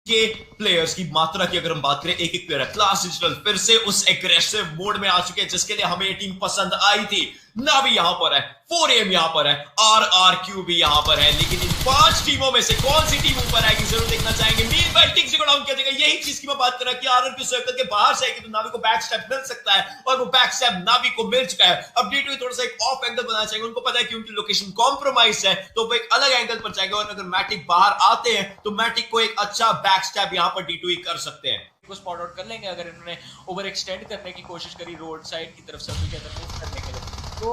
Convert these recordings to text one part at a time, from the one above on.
के प्लेयर्स की मात्रा की अगर हम बात करें, एक प्लेयर है क्लास डिजिटल फिर से उस एग्रेसिव मोड में आ चुके हैं जिसके लिए हमें ये टीम पसंद आई थी। नावी यहां पर है, 4AM यहां पर है, RRQ भी यहां पर है, लेकिन इन 5 टीमों में से कौन सी टीम ऊपर आएगी जरूर देखना चाहेंगे। मीन बाय टिक्स को डाउन किया जाएगा, यही चीज की मैं बात कर रहा कि RRQ सर्कल के बाहर से आएगी तो नावी को बैक स्टेप मिल सकता है और वो बैक स्टेप नावी को मिल चुका है। अब D2 थोड़ा सा एक ऑफ एंगल बनाना चाहेंगे, उनको पता है कि उनकी लोकेशन कॉम्प्रोमाइज है तो वो एक अलग एंगल पर जाएंगे और अगर मैटिक बाहर आते हैं तो मैटिक को एक अच्छा बैक स्टेप यहां पर D2 कर सकते हैं, को स्पॉट आउट कर लेंगे अगर इन्होंने ओवर एक्सटेंड करने की कोशिश करी रोड साइड की तरफ सर्कल के अंदर मूव करने के लिए। तो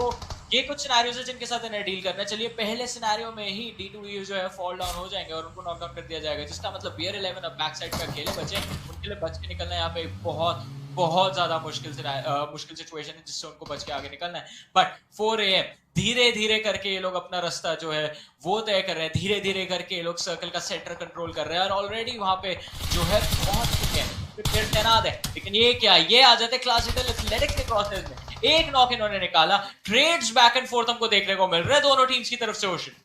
ये कुछ सिनेरियोज है जिनके साथ इन्हें डील करना है। चलिए पहले सिनेरियो में ही D2 जो है फॉल डाउन हो जाएंगे और उनको नॉक डाउन कर दिया जाएगा, जिसका मतलब BR 11 अब बैक साइड पे अकेले बचे, उनके लिए बच के निकलना है यहाँ पे बहुत ज्यादा मुश्किल सिचुएशन है जिससे उनको बच के आगे निकलना है। बट 4AM धीरे धीरे करके ये लोग अपना रास्ता जो है वो तय कर रहे हैं, धीरे धीरे करके ये लोग सर्कल का सेंटर कंट्रोल कर रहे हैं और ऑलरेडी वहां पे जो है पहुंच चुके हैं, फिर तैनात है। लेकिन ये क्या, ये आ जाते क्लास डिजिटल एथलेटिक्स के क्रॉसेस में, एक नॉक इन्होंने निकाला, ट्रेड्स बैक एंड फोर्थ हमको देखने को मिल रहे हैं दोनों टीम्स की तरफ से। ओशन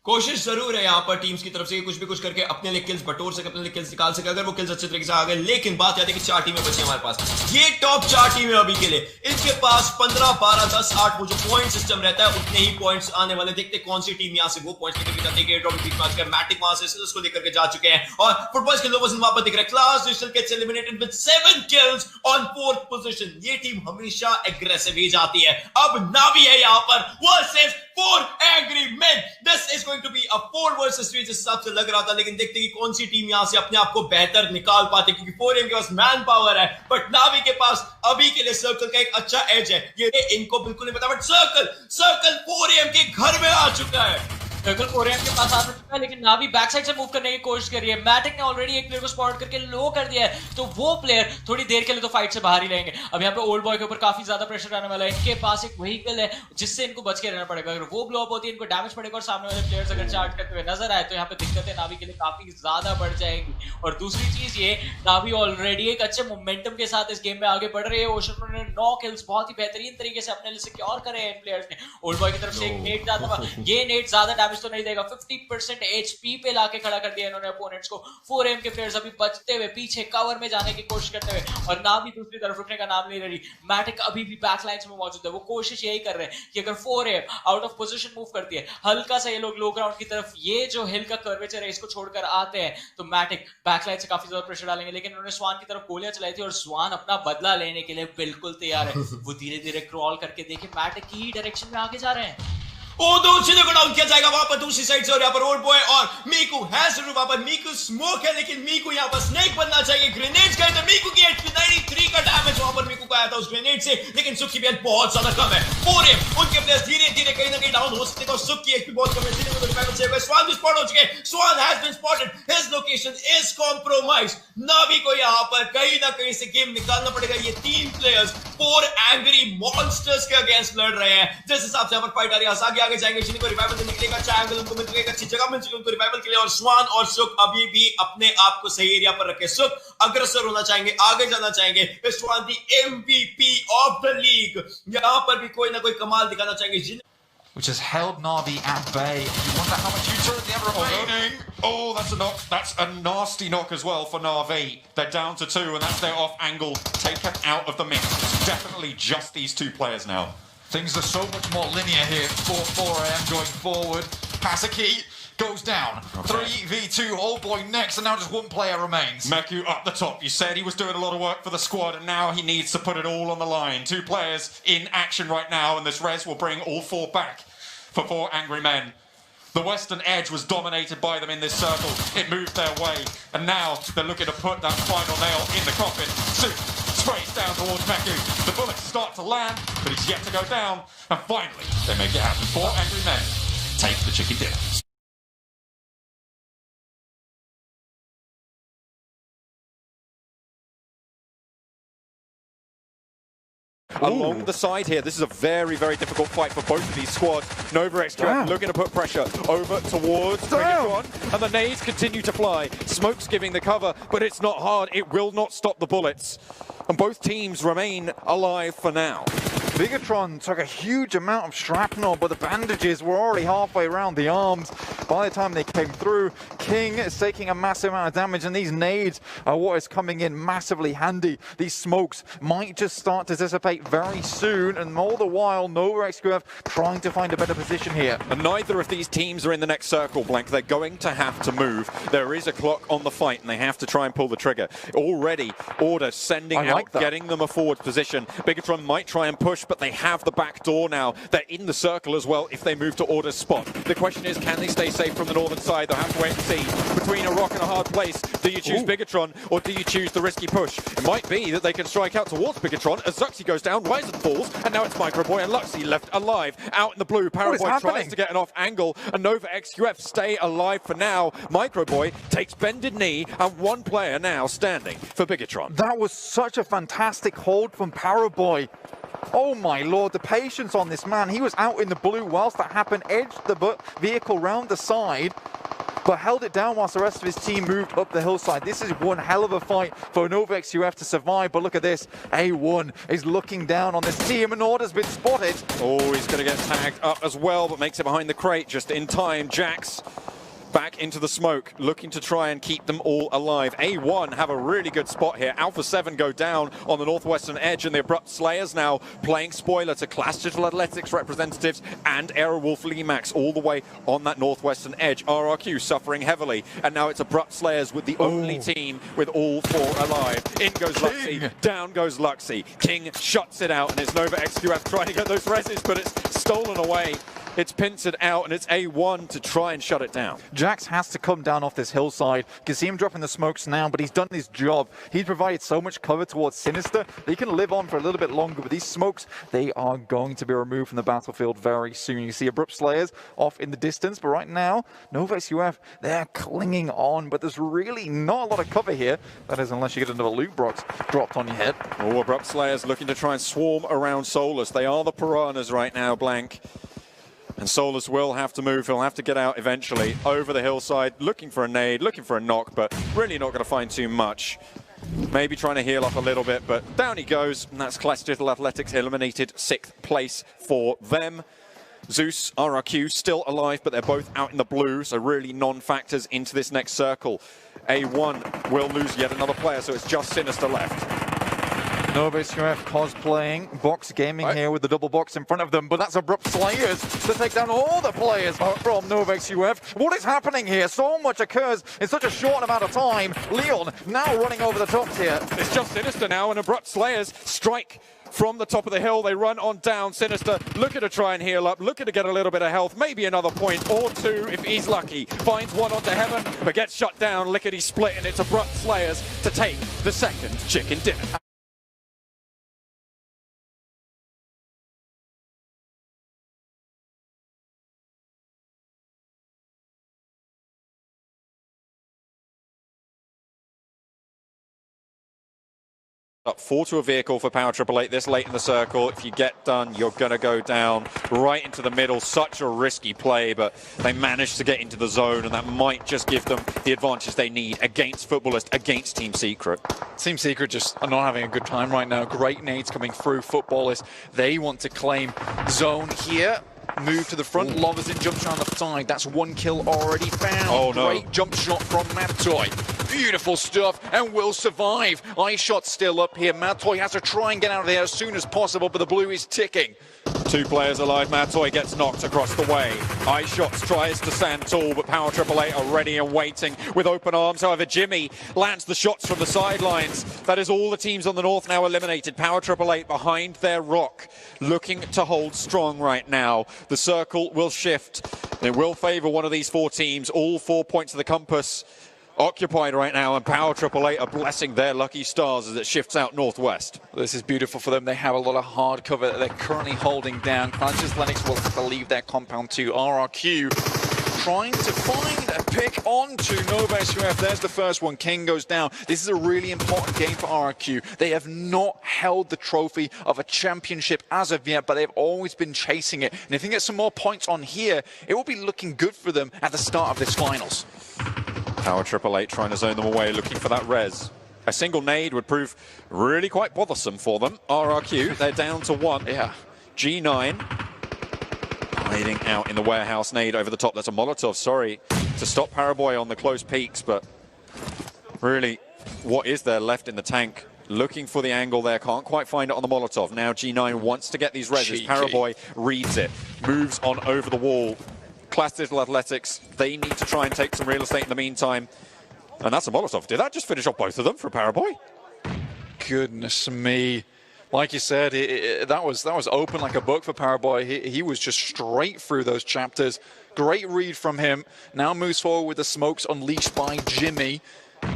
कोशिश जरूर है यहाँ पर टीम्स की तरफ से कुछ भी कुछ करके अपने लिए किल्स बटोर सके, अपने लिए किल्स निकाल सके अगर वो किल्स अच्छे तरीके से आ गए। लेकिन बात याद है कि 4 टीमें बची हमारे पास, ये टॉप 4 टीमें अभी के लिए, इनके पास 15, 12, 10, 8 वो जो पॉइंट सिस्टम रहता है उतने ही पॉइंट्स आने वाले। देखते कौन सी टीम यहाँ से वो पॉइंट्स लेकर जाती है। मैटिक वहां से उसको लेकर के जा चुके हैं और फुटबॉल के लोगों वहां पर दिख रहा है। Class digital gets eliminated with 7 kills on 4th position. ये टीम हमेशा एग्रेसिव ही जाती है। अब नावी है यहाँ पर versus 4 angry men. This is going to be a 4 versus 3 जिस हिसाब से लग रहा था, लेकिन देखते कि कौन सी टीम यहां से अपने आप को बेहतर निकाल पाती, क्योंकि 4AM के पास मैन पावर है बट नावी के पास अभी के लिए सर्कल का एक अच्छा एज है। ये इनको बिल्कुल नहीं पता बट सर्कल 4AM के घर में आ चुका है। सर्कल 4AM के पास आ चुका है लेकिन नावी बैक साइड से मूव करने की कोशिश कर रही है। मैटिक ने ऑलरेडी एक प्लेयर को स्पॉट करके लो कर दिया है तो वो प्लेयर थोड़ी देर के लिए तो फाइट से बाहर ही रहेंगे। अब यहाँ पे ओल्ड बॉय के ऊपर काफी ज्यादा प्रेशर आने वाला है, इनके पास एक व्हीकल है जिससे इनको बच के रहना पड़ेगा। अगर वो ब्लो अप होती है इनको डैमेज पड़ेगा और सामने वाले प्लेयर्स अगर चार्ज करते हुए नजर आए तो यहाँ पे दिक्कतें नावी के लिए काफी ज्यादा बढ़ जाएंगी। और दूसरी चीज ये, नावी ऑलरेडी एक अच्छे मोमेंटम के साथ इस गेम में आगे बढ़ रही है। ओशन ने 9 किल्स बहुत ही बेहतरीन तरीके से अपने लिए सिक्योर करे हैं इन प्लेयर्स ने। ओल्ड बॉय की तरफ से एक नेट जाता हुआ, ये नेट ज्यादा डैमेज तो नहीं देगा, 50% HP पे लाके खड़ा कर दिया इन्होंने अपोनेंट्स को। 4AM के प्लेयर्स अभी बचते हुए पीछे कवर में जाने की कोशिश करते हुए और नावी दूसरी तरफ रुकने का नाम नहीं ले रही। मैटिक अभी भी बैक लाइंस में मौजूद है, वो कोशिश यही कर रहे हैं कि अगर 4AM out of position move करती है, हल्का सा ये लोग लो ग्राउंड की तरफ ये जो हिल का कर्वेचर है इसको छोड़कर आते हैं तो मैटिक बैक लाइन से काफी ज्यादा प्रेशर डालेंगे। लेकिन उन्होंने स्वान की तरफ गोलियां चलाई थी और स्वान अपना बदला लेने के लिए बिल्कुल तैयार है। वो धीरे धीरे क्रॉल करके देखे मैटिक की ही डायरेक्शन में आगे जा रहे हैं। दूसरी को डाउन किया जाएगा वहां पर दूसरी साइड से और यहाँ पर ओल्ड बॉय और मीकू है जरूर वहां पर। मीकू स्मोक है लेकिन मीकू यहाँ पर स्नेक बनना चाहिए। ग्रेनेड्स का तो मीकू की 93 का डैमेज वहां पर मीकू को आया था उस ग्रेनेड से, लेकिन सुख की हेल्थ बहुत ज्यादा कम है। 4AM उनके प्लेयर्स धीरे धीरे कहीं ना कहीं डाउन हो सकते हैं और सुख की एचपी बहुत कम है। स्वान भी स्पॉट हो चुके हैं, Swan has been spotted, his location is compromised. Navi को यहाँ पर कहीं ना कहीं से गेम निकालना पड़ेगा। ये 3 प्लेयर्स 4 एंग्री मॉन्स्टर्स के अगेंस्ट लड़ रहे हैं। जिस हिसाब से यहाँ पर फाइट आ रही है, आगे जाएंगे, जिनको रिवाइवल देने के लिए अच्छा एंगल उनको मिल चुका है, अच्छी जगह मिल चुकी है उनको रिवाइवल के लिए। और स्वान और सुख अभी भी अपने आप को सही एरिया पर रखे। सुख अग्रसर होना चाहेंगे, आगे जाना चाहेंगे। स्वान दी MVP ऑफ द लीग, यहां पर भी कोई ना कोई कमाल दिखाना चाहेंगे, which has held Na'Vi at bay. You wonder how much utility they have remaining. Oh, that's a knock. That's a nasty knock as well for Na'Vi. They're down to 2, and that's their off angle taken out of the mix. Definitely just these 2 players now. Things are so much more linear here for 4AM going forward. Pasaki goes down. 3v2, Old Boy next, and now just 1 player remains. Meku up the top. You said he was doing a lot of work for the squad, and now he needs to put it all on the line. 2 players in action right now, and this res will bring all 4 back for 4 angry men. The western edge was dominated by them in this circle. It moved their way, and now they're looking to put that final nail in the coffin. Suit sprays down towards Meku. The bullets start to land, but he's yet to go down, and finally they make it happen. 4 angry men take the chicken dinner. Along the side here, this is a very, very difficult fight for both of these squads. NovaXQ looking to put pressure over towards Megatron, and the nades continue to fly. Smoke's giving the cover, but it's not hard. It will not stop the bullets. And both teams remain alive for now. Bigatron took a huge amount of shrapnel, but the bandages were already halfway around the arms by the time they came through. King is taking a massive amount of damage, and these nades are what is coming in massively handy. These smokes might just start to dissipate very soon, and all the while, NovaXQF trying to find a better position here. And neither of these teams are in the next circle, Blank. They're going to have to move. There is a clock on the fight, and they have to try and pull the trigger. Already, Order sending out, getting them a forward position. Bigatron might try and push, but they have the back door now. They're in the circle as well if they move to Order's spot. The question is, can they stay safe from the northern side? They'll have to wait and see. Between a rock and a hard place, do you choose Bigatron, or do you choose the risky push? It might be that they can strike out towards Bigatron as Zuxi goes down, Ryzen falls, and now it's Microboy and Luxy left alive. Out in the blue, Paraboy tries to get an off angle, and NovaXQF stay alive for now. Microboy takes bended knee, and one player now standing for Bigatron. That was such a fantastic hold from Paraboy. Oh my lord, the patience on this man. He was out in the blue whilst that happened, edged the vehicle round the side, but held it down whilst the rest of his team moved up the hillside. This is one hell of a fight for NovaXQF to survive, but look at this. A1 is looking down on this team, and Order's been spotted. Oh, he's going to get tagged up as well, but makes it behind the crate just in time. Jax back into the smoke, looking to try and keep them all alive. A1 have a really good spot here. Alpha 7 go down on the northwestern edge, and the Abrupt Slayers now playing spoiler to Clash Digital Athletics representatives and Aerowolf Limax all the way on that northwestern edge. RRQ suffering heavily, and now it's Abrupt Slayers with the only team with all four alive. In goes Luxy, down goes Luxy. King shuts it out, and it's NovaXQF trying to get those reses, but it's stolen away. It's pincered out, and it's A1 to try and shut it down. Jax has to come down off this hillside. You can see him dropping the smokes now, but he's done his job. He's provided so much cover towards Sinister that he can live on for a little bit longer, but these smokes, they are going to be removed from the battlefield very soon. You see Abrupt Slayers off in the distance, but right now, NovaXQF, they're clinging on, but there's really not a lot of cover here. That is, unless you get another loot box dropped on your head. Oh, Abrupt Slayers looking to try and swarm around Solus. They are the piranhas right now, Blank. And Solus will have to move. He'll have to get out eventually over the hillside, looking for a nade, looking for a knock, but really not going to find too much. Maybe trying to heal up a little bit, but down he goes. And that's Clash Digital Athletics eliminated 6th place for them. Zeus, RRQ still alive, but they're both out in the blue, so really non-factors into this next circle. A1 will lose yet another player, so it's just Sinister left. NovaXQF cosplaying, Box Gaming here with the double box in front of them, but that's Abrupt Slayers to take down all the players from NovaXQF. What is happening here? So much occurs in such a short amount of time. Leon now running over the tops here. It's just Sinister now, and Abrupt Slayers strike from the top of the hill. They run on down. Sinister looking to try and heal up, looking to get a little bit of health, maybe another point or two if he's lucky. Finds one onto Heaven, but gets shut down, lickety split, and it's Abrupt Slayers to take the second chicken dinner. Up 4 to a vehicle for Power Triple 8 this late in the circle. If you get done, you're going to go down right into the middle. Such a risky play, but they managed to get into the zone, and that might just give them the advantage they need against Footballist, against Team Secret. Team Secret just are not having a good time right now. Great nades coming through. Footballist, they want to claim zone here. Move to the front. Loverson jumps around the side. That's one kill already found. Oh, no. Great jump shot from Matoy. Beautiful stuff, and will survive. Ice shot still up here. Matoy has to try and get out of there as soon as possible, but the blue is ticking. 2 players alive. Matoy gets knocked across the way. Ice Shots tries to stand tall, but Power Triple 8 are ready and waiting with open arms. However, Jimmy lands the shots from the sidelines. That is all the teams on the north now eliminated. Power Triple 8 behind their rock, looking to hold strong right now. The circle will shift. It will favor one of these 4 teams. All 4 points of the compass occupied right now, and Power Triple 8 are blessing their lucky stars as it shifts out northwest. This is beautiful for them. They have a lot of hard cover that they're currently holding down. Clash Lennox will have to leave their compound to RRQ. Trying to find a pick onto NovaXQF. There's the first one. King goes down. This is a really important game for RRQ. They have not held the trophy of a championship as of yet, but they've always been chasing it. And if they get some more points on here, it will be looking good for them at the start of this finals. Power Triple 8 trying to zone them away, looking for that res. A single nade would prove really quite bothersome for them. RRQ, they're down to 1. Yeah. G9 hiding out in the warehouse. Nade over the top. That's a Molotov, sorry, to stop Paraboy on the close peaks, but really, what is there left in the tank? Looking for the angle there, can't quite find it on the Molotov. Now G9 wants to get these reses. Paraboy reads it, moves on over the wall. Class Digital Athletics, they need to try and take some real estate in the meantime. And that's a Molotov. Did that just finish off both of them for Paraboy? Goodness me. Like you said, that was open like a book for Paraboy. He was just straight through those chapters. Great read from him. Now moves forward with the smokes unleashed by Jimmy.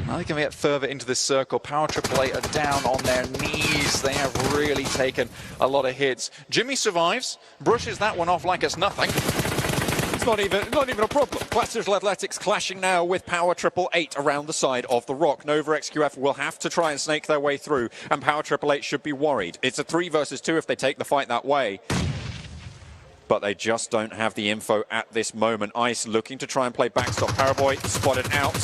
Now they can get further into this circle. Power AAA are down on their knees. They have really taken a lot of hits. Jimmy survives, brushes that one off like it's nothing. It's not even a problem. Class Digital Athletics clashing now with Power 888 around the side of the rock. Nova XQF will have to try and snake their way through, and Power 888 should be worried. It's a 3 versus 2 if they take the fight that way. But they just don't have the info at this moment. Ice looking to try and play backstop. Paraboy spotted out.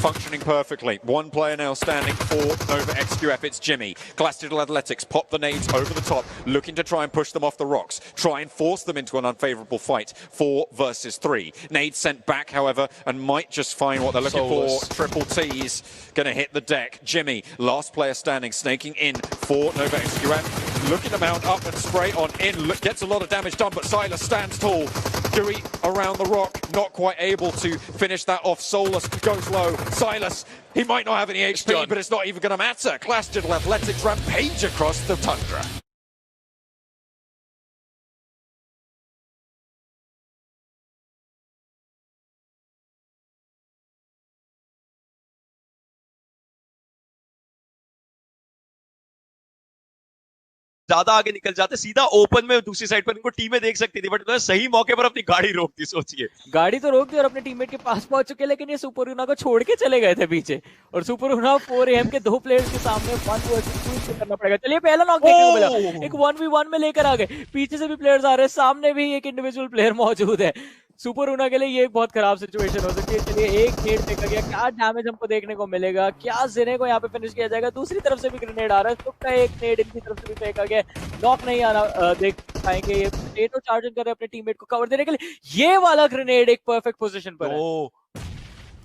Functioning perfectly. One player now standing for Nova XQF. It's Jimmy. Class Digital Athletics pop the nades over the top, looking to try and push them off the rocks, try and force them into an unfavorable fight. 4 versus 3. Nades sent back, however, and might just find what they're looking for. Triple T's going to hit the deck. Jimmy, last player standing, snaking in for Nova XQF. Looking to mount up and spray on in. Gets a lot of damage done, but Silas stands tall. Dewey around the rock, not quite able to finish that off. Solus goes low. Silas, he might not have any HP, but it's not even going to matter. Class Digital Athletics rampage across the tundra. ज्यादा आगे निकल जाते, सीधा open में दूसरी side पर इनको टीमें देख सकती थी, बट उन्होंने सही मौके पर अपनी गाड़ी रोक दी। सोचिए, गाड़ी तो रोक दी और अपने टीममेट के पास पहुंच चुके, लेकिन ये सुपर यूना को छोड़ के चले गए थे पीछे, और सुपर यूना 4AM के 2 प्लेयर्स के सामने 1 वर्सेस 2 करना पड़ेगा। चलिए पहला नॉक देखने को मिला, एक 1v1 में लेकर आ गए, पीछे से भी प्लेयर्स आ रहे हैं, सामने भी एक इंडिविजुअल प्लेयर मौजूद है। सुपर यूना के लिए ये एक बहुत खराब सिचुएशन हो सकती है। चलिए एक नेड फेंका गया, क्या डैमेज हमको देखने को मिलेगा, क्या जिने को यहाँ पे फिनिश किया जाएगा। दूसरी तरफ से भी ग्रेनेड आ रहा है, तो एक नेड इनकी तरफ से भी फेंका गया, नॉक नहीं आना देख पाएंगे। ये पोटैटो चार्जिंग कर रहे हैं अपने टीममेट को कवर देने के लिए, ये वाला ग्रेनेड एक परफेक्ट पोजीशन पर है।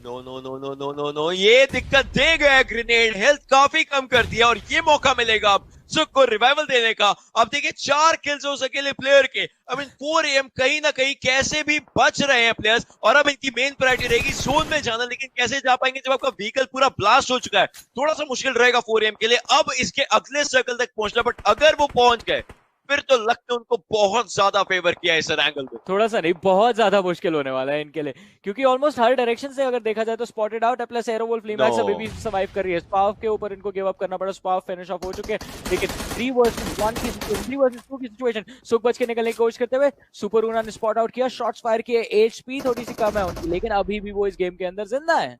No no no no no no no, ये दिक्कत दे गया ग्रेनेड, हेल्थ काफी कम कर दिया, और ये मौका मिलेगा अब सुक को रिवाइवल देने का। अब देखिए 4 किल्स हो सकेले प्लेयर के। आई मीन 4AM कहीं ना कहीं कैसे भी बच रहे हैं प्लेयर्स, और अब इनकी मेन प्रायोरिटी रहेगी जोन में जाना, लेकिन कैसे जा पाएंगे जब आपका व्हीकल पूरा ब्लास्ट हो चुका है। थोड़ा सा मुश्किल रहेगा 4AM के लिए अब इसके अगले सर्कल तक पहुंचना, बट अगर वो पहुंच गए फिर तो लगता है उनको बहुत ज्यादा फेवर किया है इस एंगल में। थोड़ा सा नहीं, बहुत ज्यादा मुश्किल होने वाला है इनके लिए, क्योंकि ऑलमोस्ट हर डायरेक्शन से अगर देखा जाए तो स्पॉटेड आउट है, प्लस एरोवोल्फ फ्लेमैक्स अभी भी सर्वाइव कर रही है। स्पाव के ऊपर इनको गिव अप करना पड़ा, स्पाव फिनिश ऑफ हो चुके हैं, लेकिन 3 वर्सेस 2 की सिचुएशन। सुक बच के निकलने की कोशिश करते हुए सुपर यूना ने स्पॉट आउट किया, शॉट्स फायर किए, HP थोड़ी सी कम है उनकी, लेकिन अभी भी वो इस गेम के अंदर जिंदा है।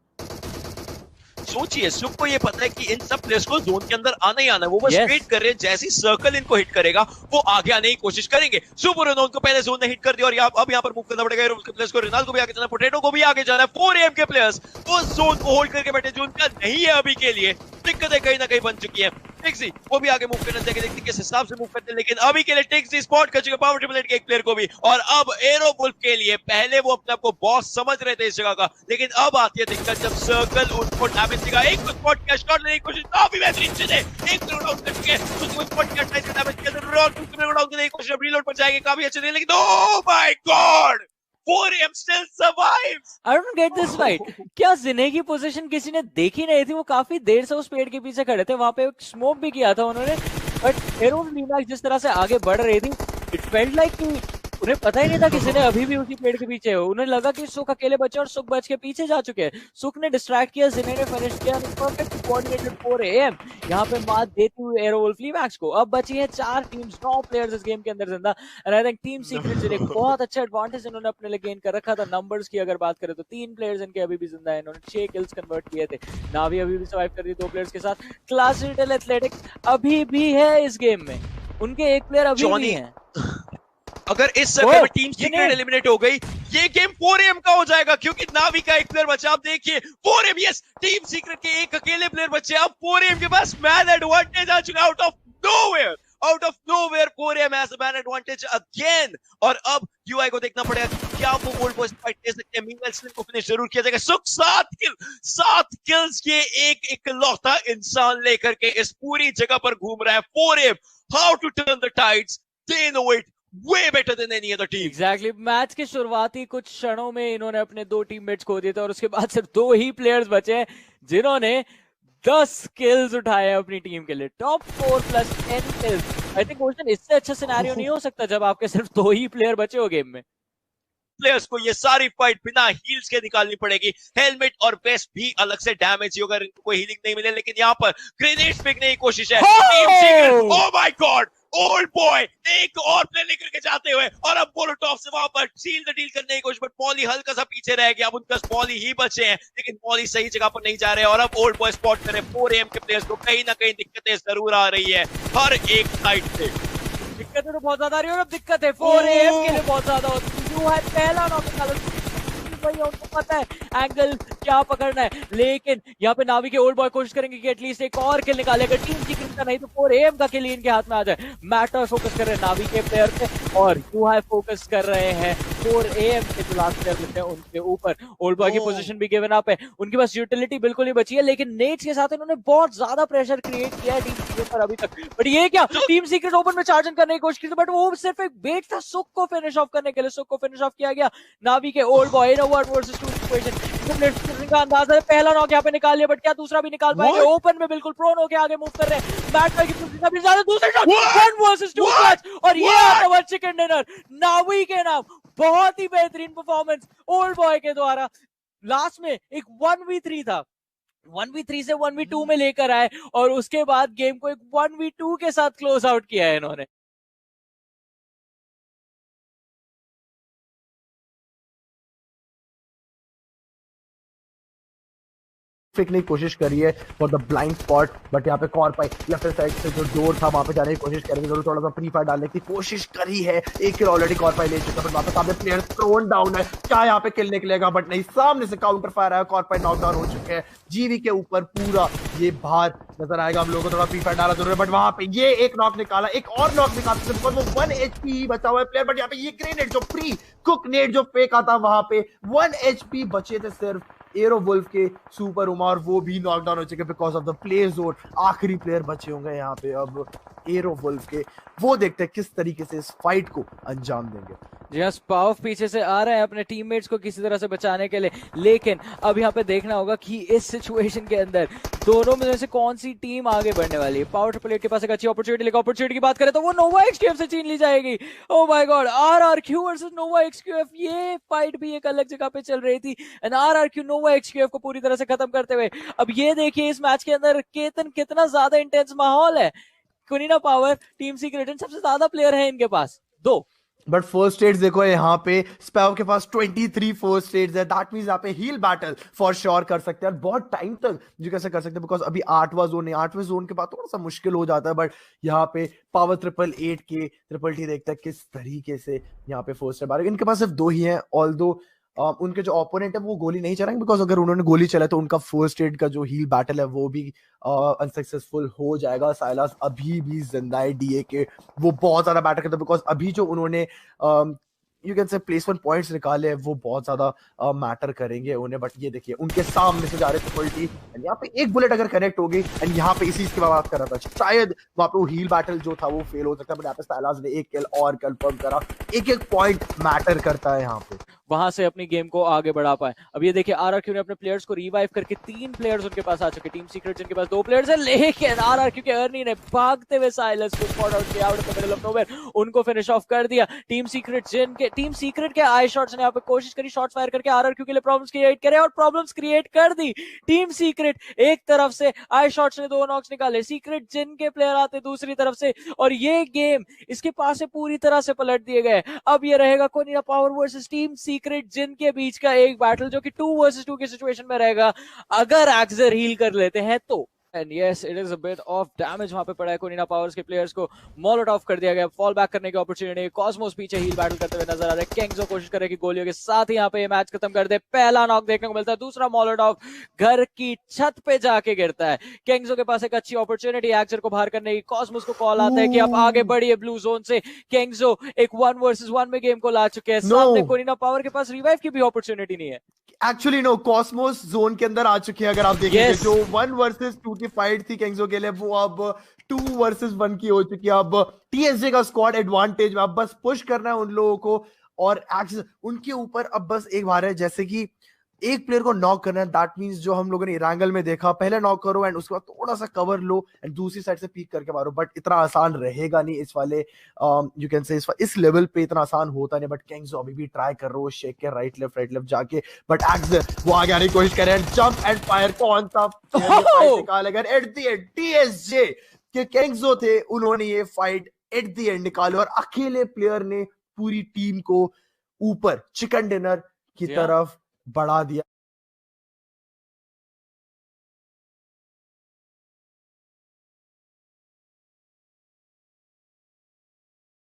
सोचिए, सुक को ये पता है कि इन सब प्लेयर्स को जोन के अंदर आना ही आना है, वो बस वेट कर रहे हैं, जैसे ही सर्कल इनको हिट करेगा वो आगे आने की कोशिश करेंगे। सुपर यूना उनको पहले जोन ने हिट कर दिया, और अब यहाँ पर मूव करना पड़ेगा उसके प्लेयर्स को। रिनाल को भी आगे जाना है, पोटैटो को भी आगे जाना है। 4AM के प्लेयर्स वो जोन को होल्ड करके बैठे, जो उनका नहीं है अभी के लिए। दिक्कतें कहीं ना कहीं बन चुकी है। टिक्सी वो भी आगे मूव करना चाहिए, देखते किस हिसाब से मूव करते हैं, लेकिन अभी के लिए टिक्सी स्पॉट कर चुके पावर AAA के एक प्लेयर को भी, और अब एरोवुल्फ के लिए पहले वो अपने आप को बॉस समझ रहे थे इस जगह का, लेकिन अब आती है दिक्कत जब सर्कल उनको डैमेज देगा। एक को स्पॉट किया, शॉट लेने की कोशिश, काफी बेहतरीन चीज है, एक को डाउन कर चुके हैं, उसको स्पॉट किया, 28 डैमेज किया, और दूसरे को डाउन करने की कोशिश, रीलोड पर जाएंगे, काफी अच्छे थे, लेकिन ओह my God 4AM still survives. I don't get this right. क्या जिने की पोजीशन किसी ने देखी नहीं थी, वो काफी देर से उस पेड़ के पीछे खड़े थे, वहां पे स्मोक भी किया था उन्होंने, बट एरोवुल्फ जिस तरह से आगे बढ़ रही थी, इट फेल्ट लाइक कि उन्हें पता ही नहीं था कि जिने अभी भी उसी पेड़ के पीछे हो। उन्हें लगा कि सुक अकेले बचे और सुक बच के पीछे जा चुके हैं। सुक ने डिस्ट्रैक्ट किया, जिने ने फिनिश किया, परफेक्ट कोऑर्डिनेटेड 4AM यहाँ पे मात देती हुई एरोवुल्फ फ्लेमैक्स को। अब बची है 4 टीम्स, 9 प्लेयर्स इस गेम के अंदर जिंदा, and I think team secret जिन्हें बहुत अच्छा एडवांटेज इन्होंने अपने लिए गेन कर रखा था। नंबर्स की अगर बात करें तो 3 प्लेयर्स इनके अभी भी जिंदा है, इन्होंने 6 किल्स कन्वर्ट किए थे। नावी अभी भी सर्वाइव कर रही है 2 प्लेयर्स के साथ। क्लास डिजिटल एथलेटिक्स अभी भी है इस गेम में, उनके एक प्लेयर अभी भी है। अगर इस सर्कल में टीम सीक्रेट एलिमिनेट हो गई, ये गेम 4AM का हो जाएगा, क्योंकि नावी का एक प्लेयर बचा। आप देखिए 4AM, यस, टीम सीक्रेट के एक अकेले प्लेयर बचे, अब 4AM के पास मैन एडवांटेज आ चुका out of nowhere. Out of nowhere 4AM has the man advantage again. और अब यूआई को देखना पड़ेगा क्या वो ओल्ड बॉयज फाइट ले सकते हैं। मीनवाइल स्लिम को फिनिश जरूर किया जाएगा। सुख 7 किल्स ये एक इकलौता इंसान लेकर के इस पूरी जगह पर घूम रहा है। 4AM, how to turn the tides, they know it way better than any other team. Exactly. Match के शुरुआती कुछ क्षणों में इन्होंने अपने 2 टीममेट्स खो दिए थे और उसके बाद सिर्फ 2 ही प्लेयर्स बचे हैं जिन्होंने 10 किल्स उठाए अपनी टीम के लिए। Top 4 plus 10 kills. I think question इससे अच्छा सिनेरियो नहीं हो सकता जब आपके सिर्फ 2 ही प्लेयर बचे हो गेम में। प्लेयर्स को ये सारी फाइट बिना हील्स के निकालनी पड़ेगी। हेलमेट और वेस्ट भी अलग से डैमेज ही होगा, इनको कोई हीलिंग नहीं मिले। लेकिन यहाँ पर ग्रेनेड फेंकने की कोशिश है। ओह माय गॉड, ओल्ड बॉय एक और प्ले लेकर के जाते हुए और अब मोलोटॉव से वहां पर सील द डील करने की कोशिश, बट मॉली हल्का सा पीछे रह गया। अब उनके पास मॉली ही बचे हैं लेकिन मॉली सही जगह पर नहीं जा रहे और अब ओल्ड बॉय स्पॉट करे 4AM के प्लेयर्स को। कहीं ना कहीं दिक्कतें जरूर आ रही है हर एक साइड से। दिक्कतें तो बहुत ज्यादा आ रही है और अब दिक्कत है 4AM के लिए बहुत ज्यादा होती है। पहला नॉक भाई उनको पता है एंगल क्या पकड़ना है, लेकिन यहाँ पे नावी के ओल्ड बॉय कोशिश करेंगे कि एटलीस्ट एक और किल निकाले। अगर टीम सीक्रेट का नहीं तो 4AM का किल इनके हाथ में आ जाए। मैटर फोकस कर रहे हैं नावी के प्लेयर पे और यूआई फोकस कर रहे हैं 4AM के जो लास्ट प्लेयर हैं उनके ऊपर। ओल्ड बॉय की पोजीशन भी गिवन अप है, उनके पास यूटिलिटी बिल्कुल नहीं बची है, लेकिन नेट्स के साथ इन्होंने बहुत ज्यादा प्रेशर क्रिएट किया है टीम सीक्रेट पर अभी तक। बट ये क्या, टीम सीक्रेट ओपन में चार्ज करने की कोशिश की बट वो सिर्फ एक बेट था सुख को फिनिश ऑफ करने के लिए। सुख को फिनिश ऑफ किया गया। नावी के old boy in 1 versus 2 situation का अंदाजा है। पहला नॉक यहाँ पे निकाल लिया बट क्या दूसरा भी निकाल पाएंगे? ओपन में बिल्कुल प्रोन होके आगे मूव कर रहे हैं। बैट की पोजीशन अभी ज्यादा, दूसरे शॉट 1 वर्सेस 2 मैच और ये आता है चिकन डिनर नावी के नाम। बहुत ही बेहतरीन परफॉर्मेंस ओल्ड बॉय के द्वारा। लास्ट में एक 1v3 था, 1v3 से 1v2 में लेकर आए और उसके बाद गेम को एक 1v2 के साथ क्लोज आउट किया है इन्होंने। फेंकने की कोशिश करी है for the blind spot, but यहाँ पे कॉर्पाई लेफ्ट साइड से जो डोर था वहां पे जाने की कोशिश करेंगे। जरूर थोड़ा सा प्री फायर डालने की कोशिश करी है। एक किल ऑलरेडी कॉर्पाई ले चुका है, वापस सामने प्लेयर थ्रोन डाउन है। क्या यहाँ पे किल निकलेगा? बट नहीं, सामने से काउंटर फायर आया। कॉर्पाई नॉकडाउन हो चुके हैं। जीवी के ऊपर पूरा ये भार नजर आएगा। हम लोगों को थोड़ा प्री फायर डाला जरूर है, बट वहां पे ये एक नॉक निकाला, एक और नॉक निकाल सकते बिकॉज वो 1 HP ही बचा हुआ है प्लेयर। बट यहाँ पे ये ग्रेनेड जो प्री कुक नेट जो फेंका था वहां पे 1 HP बचे थे सिर्फ एरो वुल्फ के सुपर उमा और वो भी नॉकडाउन हो चुके because of the play zone. आखिरी प्लेयर बचे होंगे यहाँ पे अब एरो वुल्फ के, वो देखते हैं किस तरीके से इस फाइट को अंजाम देंगे। जी हाँ, स्पाव पीछे से आ रहे हैं अपने टीममेट्स को किसी तरह से बचाने के लिए, लेकिन अब यहाँ पे देखना होगा कि इस सिचुएशन के अंदर दोनों में से कौन सी टीम आगे बढ़ने वाली है। पावर ट्रिपल एट के पास एक अच्छी अपॉर्चुनिटी, लेकिन अपॉर्चुनिटी की बात करें तो वो नोवा एक्सक्यूएफ से छीन ली जाएगी। Oh my god, RRQ versus Nova XQF, ये फाइट भी एक अलग जगह पे चल रही थी एंड आरआरक्यू नोवा एक्सक्यूएफ को पूरी तरह से खत्म करते हुए। अब ये देखिए इस मैच के अंदर केतन कितना ज्यादा इंटेंस माहौल है। कुनीना पावर, टीम सीक्रेट सबसे ज्यादा प्लेयर है इनके पास 2, बट फर्स्ट एड्स देखो यहाँ पे स्पैव के पास 23 फर्स्ट एड्स है। दैट मींस यहाँ पे हील बैटल फॉर श्योर कर सकते हैं और बहुत टाइम तक जो कैसे कर सकते हैं बिकॉज अभी 8वां जोन है। 8वें जोन के बाद थोड़ा सा मुश्किल हो जाता है, बट यहाँ पे पावर 888 के ट्रिपल टी देखता है किस तरीके से यहाँ पे फर्स्ट है। इनके पास सिर्फ 2 ही हैं, ऑल्दो उनके जो ओपोनेंट है वो गोली नहीं चलाएंगे बिकॉज अगर उन्होंने गोली चला तो उनका फर्स्ट एड का जो हील बैटल है वो भी अनसक्सेसफुल हो जाएगा। साइलास अभी भी जिंदा है डीए के, वो बहुत ज्यादा बैटर करता है बिकॉज अभी जो उन्होंने you can say placement points निकाले हैं वो बहुत ज्यादा मैटर करेंगे उन्हें। बट ये देखिए उनके सामने से जा रहे थे एंड यहाँ पे एक बुलेट अगर कनेक्ट हो गई एंड यहाँ पे इसी की बात कर रहा था, शायद वहां पे वो हील बैटल जो था वो फेल हो सकता है। बट यहाँ पे साइलास ने एक किल और कंफर्म करा। एक पॉइंट मैटर करता है यहाँ पे, वहां से अपनी गेम को आगे बढ़ा पाए। अब ये देखिए आरआरक्यू ने अपने प्लेयर्स को रिवाइव करके 3 प्लेयर्स उनके पास आ चुके। टीम सीक्रेट जिनके पास 2 प्लेयर्स हैं, लेकिन आरआरक्यू के अर्नी ने भागते हुए साइलस को स्पॉट आउट किया out of the middle of nowhere, उनको फिनिश ऑफ कर दिया। टीम सीक्रेट के आई शॉट्स ने यहाँ पे कोशिश करी शॉट फायर करके आरआरक्यू के लिए प्रॉब्लम्स क्रिएट करे और प्रॉब्लम्स क्रिएट कर दी। टीम सीक्रेट एक तरफ से आई शॉट्स ने 2 नॉक्स निकाले, सीक्रेट जिन के प्लेयर आते दूसरी तरफ से और ये गेम इसके पास से पूरी तरह से पलट दिए गए। अब ये रहेगा कोनिना पावर वर्सेस टीम सीक्रेट जिन के बीच का एक बैटल जो कि 2 वर्सेस 2 की सिचुएशन में रहेगा। अगर एक्सर हील कर लेते हैं तो and yes it is a bit of damage वहां पे पड़ा है कोनिना पावर्स के प्लेयर्स को मॉलोटॉफ कर दिया गया, फॉल बैक करने की अपॉर्चुनिटी। कॉस्मोस पीछे हील बैटल करते हुए नजर आ रहे हैं, केंगजो कोशिश करे कि गोलियों के साथ ही यहाँ पे ये मैच खत्म कर दे। पहला नॉक देखने को मिलता है, दूसरा मॉलोटॉफ घर की छत पे जाके गिरता है। केंगजो के पास एक अच्छी अपॉर्चुनिटी एक्चर को बाहर करने की, कॉस्मोस को कॉल आता है कि आप आगे बढ़िए ब्लू जोन से। केंगजो एक 1 वर्सेस 1 में गेम को ला चुके हैं, सामने कोनिना पावर के पास रिवाइव की भी अपॉर्चुनिटी नहीं है। एक्चुअली नो, कॉस्मोस जोन के अंदर आ चुके हैं। अगर आप देखेंगे जो 1 वर्सेस 2 की फाइट थी केंगजो के लिए, वो अब 2 वर्सेस 1 की हो चुकी है। अब टीएसजे का स्क्वाड एडवांटेज में, अब बस पुश करना है उन लोगों को और उनके ऊपर अब बस एक बार है, जैसे कि एक प्लेयर को नॉक करना है। दैट मींस जो हम लोगों ने इरांगल में देखा, पहले नॉक करो एंड उसके बाद थोड़ा सा कवर लो एंड दूसरी साइड से पीक करके मारो। बट इतना आसान रहेगा नहीं इस वाले यू कैन से इस लेवल पे इतना आसान होता नहीं। बट केंगजो अभी भी ट्राई कर रहे हो शेक के राइट लेफ्ट जाके, बट एक्स वो आगे आने की कोशिश कर रहे हैं। जंप एंड फायर, कौन सा निकालेगा एट द एंड? टीएसजे के केंगजो थे, उन्होंने ये फाइट एट द एंड निकाली और अकेले प्लेयर ने पूरी टीम को ऊपर चिकन डिनर की तरफ बढ़ा दिया।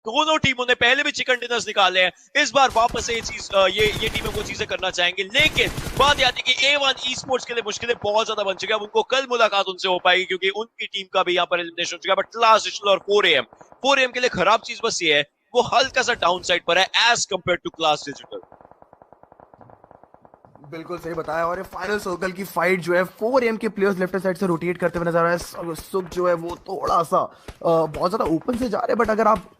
दोनों टीमों ने पहले भी चिकन डिनर्स निकाले हैं, इस बार वापस से ये टीमें वो चीजें करना चाहेंगे। लेकिन बात याद है कि A1 ई स्पोर्ट्स के लिए मुश्किलें बहुत ज्यादा बन चुकी है। अब उनको कल मुलाकात उनसे हो पाएगी क्योंकि उनकी टीम का भी यहाँ पर एलिमिनेशन हो चुका है। बट क्लास डिजिटल और 4AM के लिए खराब चीज बस ये है, वो हल्का सा डाउन साइड पर है as compare to class digital. बिल्कुल सही बताया। और ये फाइनल सर्कल की फाइट जो है 4AM के प्लेयर्स लेफ्ट साइड से रोटेट करते हुए नजर आ रहे हैं। सुख जो है वो थोड़ा सा बहुत ज्यादा ओपन से जा रहे हैं, बट अगर आप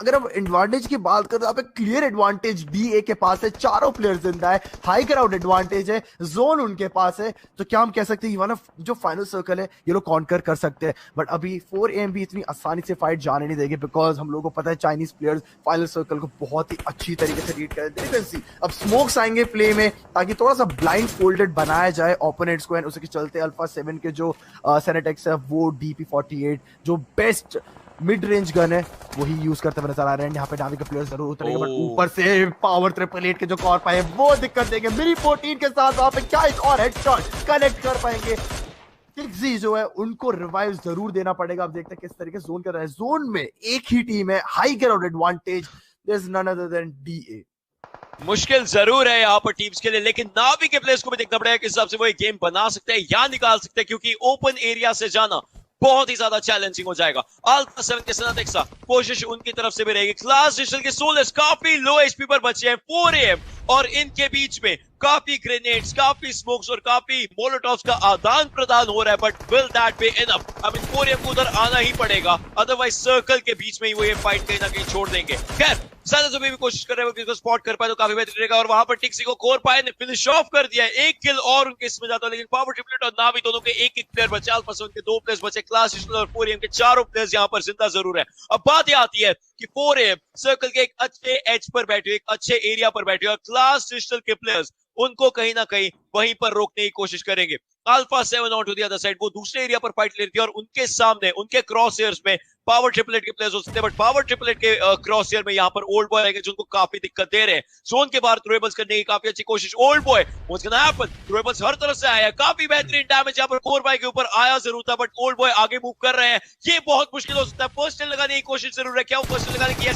एडवांटेज की बात करें तो आप एक क्लियर एडवांटेज DA के पास है, चारों प्लेयर जिंदा है, हाई ग्राउंड एडवांटेज है, जोन उनके पास है। तो क्या हम कह सकते हैं जो फाइनल सर्कल है ये लोग कॉन्कर कर सकते हैं। बट अभी 4AM भी इतनी आसानी से फाइट जाने नहीं देंगे, बिकॉज हम लोगों को पता है चाइनीज प्लेयर्स फाइनल सर्कल को बहुत ही अच्छी तरीके से रीड करें। अब स्मोक्स आएंगे प्ले में ताकि थोड़ा सा ब्लाइंड फोल्डेड बनाया जाए ओपोनेंट्स को। एंड उसके चलते अल्फा 7 के जो सेनेटेक्स है वो DP48 जो बेस्ट मिड रेंज गन है वही यूज करते हुए नजर आ रहे हैं। यहाँ पे नावी के प्लेयर जरूर उतरेंगे, बट ऊपर से पावर 888 के जो कॉर पाए वो दिक्कत देंगे। मेरी 14 के साथ वहां पे क्या एक और हेडशॉट कनेक्ट कर पाएंगे? किक्सी जो है उनको रिवाइव जरूर देना पड़ेगा। अब देखते हैं किस तरीके से जोन कर रहा है। जोन में एक ही टीम है, high ground advantage, there is none other than DA। मुश्किल जरूर है यहाँ पर टीम्स के लिए, लेकिन नावी के प्लेयर्स को भी देखना पड़ेगा किस हिसाब से वो एक गेम बना सकते हैं या निकाल सकते हैं, क्योंकि ओपन एरिया से जाना बहुत ही ज्यादा चैलेंजिंग हो जाएगा। अल्फा 7 के सेनेटेक्स कोशिश उनकी तरफ से भी रहेगी। क्लास डिजिटल के सोलर्स काफी लो HP पर बचे हैं। 4AM और इनके बीच में काफी ग्रेनेड्स, काफी स्मोक्स और काफी मोलोटॉव्स का आदान प्रदान हो रहा है। But will that be enough? I mean 4AM को उधर आना ही पड़ेगा, अदरवाइज सर्कल के बीच में ही वो ये फाइट कहीं ना कहीं छोड़ देंगे। खैर ज्यादा जो भी कोशिश कर रहे हैं किसी स्पॉट कर पाए तो काफी बेहतर रहेगा। और वहां पर टिक्सी को कोर पाए ने फिनिश ऑफ कर दिया है, एक किल और उनके इसमें जाता है। लेकिन पावर ट्रिपलेट और नावी दोनों के एक प्लेयर बचे, अल्फा 7 के 2 प्लेयर्स बचे, क्लास डिजिटल और 4AM के चारों प्लेयर्स यहाँ पर जिंदा जरूर है। अब बात यह आती है कि 4AM सर्कल के एक अच्छे एज पर बैठे, एक अच्छे एरिया पर बैठे, और क्लास डिजिटल के प्लेयर्स उनको कहीं ना कहीं वहीं पर रोकने की कोशिश करेंगे। Alpha 7 on to the other side, वो दूसरे एरिया पर फाइट ले रही थी और उनके सामने उनके क्रॉस एयर्स में पावर ट्रिपलेट के प्लेयर्स हो सकते हैं। बट पावर ट्रिपलेट के क्रॉस एयर में यहाँ पर ओल्ड बॉय आएंगे जो उनको काफी दिक्कत दे रहे हैं। जोन के बाहर थ्रोएबल्स करने की काफी अच्छी कोशिश ओल्ड बॉय, थ्रोएबल्स हर तरफ से आया है, काफी बेहतरीन डैमेज यहाँ पर कोर बॉय के ऊपर आया जरूर था, बट ओल्ड बॉय आगे मूव कर रहे हैं। ये बहुत मुश्किल हो सकता है। फर्स्ट एड लगाने की कोशिश जरूर है, क्या वो फर्स्ट एड लगाने की?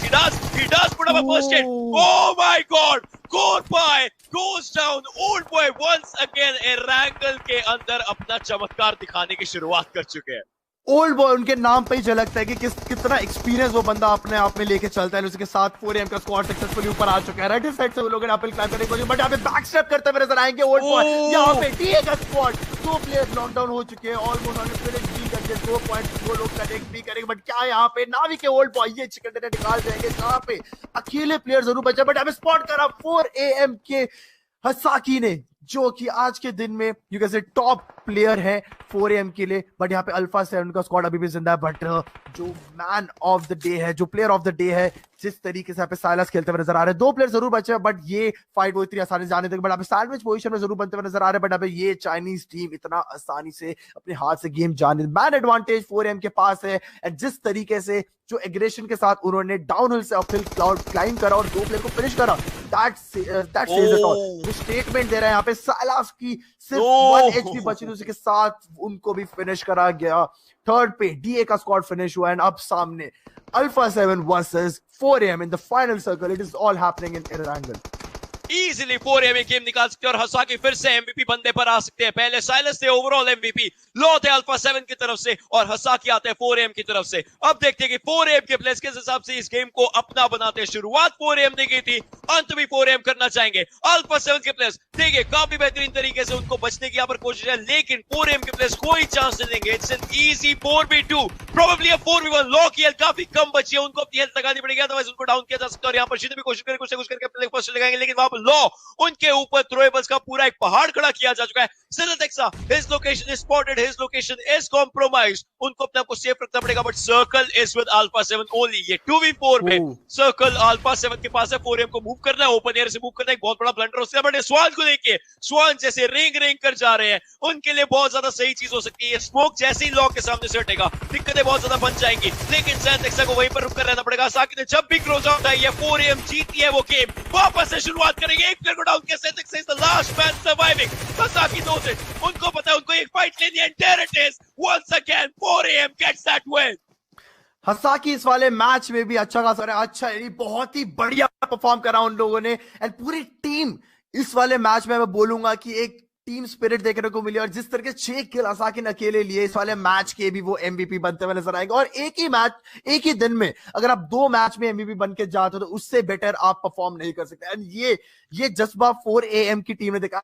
he does put up a first aid. Oh my god, core pie goes down. Old boy once again Erangel के अंदर अपना चमत्कार दिखाने की शुरुआत कर चुके हैं। ओल्ड बॉय उनके नाम पे ही झलकता है कि कितना एक्सपीरियंस वो बंदा अपने आप में लेके चलता है। उसके साथ 4AM का स्क्वाड सक्सेसफुली ऊपर आ चुका है। राइट साइड से वो लोग अपील क्लाइम करने की कोशिश, बट यहाँ पे बैक स्टेप करते हुए नजर आएंगे ओल्ड बॉय। यहाँ पे DA का स्क्वाड 2 प्लेयर्स नॉकडाउन हो चुके हैं, ऑलमोस्ट करके 2 पॉइंट वो लोग कनेक्ट भी करेंगे। बट क्या यहाँ पे नावी के ओल्ड बॉय ये चिकन डिनर निकाल जाएंगे? जहाँ पे अकेले प्लेयर जरूर बचे, बट यहाँ पे स्पॉट करा 4AM के हसाकी ने, जो कि आज के दिन में you can say top player है 4AM के लिए। बट यहाँ पे अल्फा 7 का स्क्वाड अभी भी जिंदा है, बट जो मैन ऑफ द डे है, जो प्लेयर ऑफ द डे है, जिस तरीके से यहाँ पे साइलस खेलते हुए नजर आ रहे हैं, 2 प्लेयर जरूर बचे हैं, बट ये फाइट वो इतनी आसानी से जाने देंगे। बट यहाँ पे सैंडविच पोजीशन में जरूर बनते हुए नजर आ रहे हैं, बट यहाँ पे ये चाइनीज टीम इतना आसानी से अपने हाथ से गेम जाने, मैन एडवांटेज 4AM के पास है। एंड जिस तरीके से जो एग्रेशन के साथ उन्होंने डाउनहिल से अपहिल क्लाइंब करा और 2 प्लेयर को फिनिश करा, दैट सेज इट ऑल। जो स्टेटमेंट दे रहा है यहाँ पे, साइलास की सिर्फ 1 HP बची थी, उसी के साथ उनको भी फिनिश करा गया। थर्ड पे DA का स्क्वाड फिनिश हुआ, एंड अब सामने Alpha 7 versus 4AM in the final circle. It is all happening in Erangel. Easily 4AM game निकाल सकते हैं और हसाकी फिर से MVP बनने पर आ सकते हैं। पहले साइलस थे ओवरऑल MVP, लो थे अल्फा 7 की तरफ से और हसाकी आते हैं 4AM की तरफ से। अब देखते हैं कि 4AM के प्लेयर्स किस हिसाब से इस गेम को अपना बनाते हैं। शुरुआत 4AM ने की थी, अंत भी 4AM करना चाहेंगे। अल्फा 7 के प्लेयर्स देखिए काफी बेहतरीन तरीके से उनको बचने की यहाँ पर कोशिश है, लेकिन 4AM के प्लेयर्स कोई चांस नहीं देंगे। It's an easy 4v2, probably a 4v1। लो की हेल्थ काफी कम बची है, उनको अपनी हेल्थ लगानी पड़ेगी, अदरवाइज उनको डाउन किया जा सकता है। और यहाँ पर शीधे भी कोशिश करके अपने फर्स्ट लगाएंगे, लेकिन वहां पर लो उनके ऊपर थ्रोएबल्स का पूरा एक पहाड़ खड़ा किया जा चुका है। सिनेटेक्सा, his location is spotted, his location is compromised। उनको अपने आप को सेफ रखना पड़ेगा, but circle is with alpha 7 only. ये 2v4 में सर्कल अल्फा 7 के पास है। 4AM को मूव करना है, ओपन एयर से मूव करना है, एक बहुत बड़ा ब्लंडर हो सकता है। बट स्वान को देखिए, स्वान जैसे रेंग कर जा रहे हैं, उनके लिए बहुत ज्यादा सही चीज हो सकती है। स्मोक जैसे ही लॉक के सामने से हटेगा, दिक्कतें बहुत ज्यादा बन जाएंगी, लेकिन सिनेटेक्सा को वहीं पर रुक कर रहना पड़ेगा। साकी ने जब भी क्लोज आउट आई है, 4AM जीती है वो गेम। वापस से शुरुआत करेंगे, एक प्लेयर को डाउन किया, सिनेटेक्सा is the last man surviving. साकी 2 से उनको पता है उनको एक फाइट लेनी है, there it is once again 4AM gets that win. हसाकी इस वाले मैच में भी अच्छा खासा रहा, अच्छा यानी बहुत ही बढ़िया परफॉर्म करा उन लोगों ने, एंड पूरी टीम इस वाले मैच में मैं बोलूंगा कि एक टीम स्पिरिट देखने को मिली। और जिस तरह के 6 किल हसाकी ने अकेले लिए, इस वाले मैच के भी वो MVP बनते हुए नजर आएंगे। और एक ही मैच, एक ही दिन में अगर आप 2 मैच में MVP बन के जाते हो तो उससे बेटर आप परफॉर्म नहीं कर सकते। एंड ये जज्बा 4AM की टीम ने देखा।